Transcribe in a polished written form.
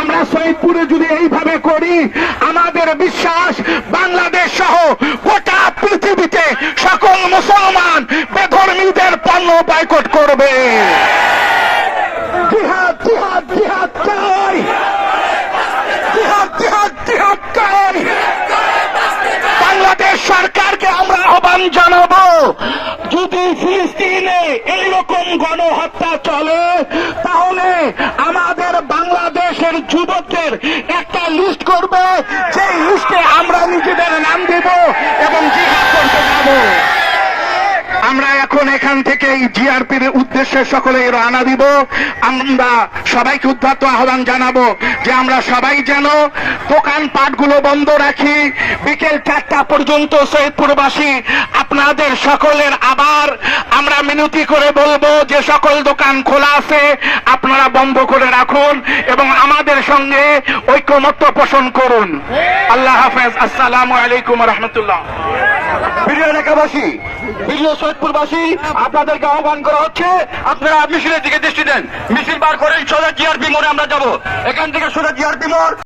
আমরা সৈয়দপুরে যদি এইভাবে করি, আমাদের বিশ্বাস বাংলাদেশ সহ গোটা পৃথিবীতে সকল মুসলমান বেধর্মীদের পণ্য বয়কট করবে। জিহাদ জিহাদ জিহাদ চাই, জিহাদ জিহাদ জিহাদ চাই। বাংলাদেশ সরকারকে আমরা আহ্বান জানাবো, যদি ফিলিস্তিনে এইরকম গণহত্যা চলে তাহলে আমাদের বাংলাদেশের যুবকদের একটা লিস্ট করবে, সেই লিস্টে আমরা নিজেদের নাম দেব এবং জিহাদ করতে যাব। আমরা এখন এখান থেকে জিআরপির উদ্দেশ্যে সকলে রওনা দিব। আমরা সবাইকে উদ্যত আহ্বান জানাবো যে আমরা সবাই যেন দোকানপাটগুলো বন্ধ রাখি। বিকেল 4টা পর্যন্ত সৈয়দপুরবাসী আপনাদের সকলের আবার আমরা মিনতি করে বলবো যে সকল দোকান খোলা আছে আপনারা বন্ধ করে রাখুন এবং আমাদের সঙ্গে ঐকমত্য পোষণ করুন। আল্লাহ হাফেজ। আসসালামু আলাইকুম ওয়া রাহমাতুল্লাহ। প্রিয় এলাকাবাসী, প্রিয় সৈয়দপুরবাসী, আপনাদেরকে আহ্বান করা হচ্ছে আপনারা মিছিলের দিকে দৃষ্টি দেন। মিছিল বার করে সোজা জিআরপি মোড়ে আমরা যাব। এখান থেকে সোজা জিআরপি মোড়।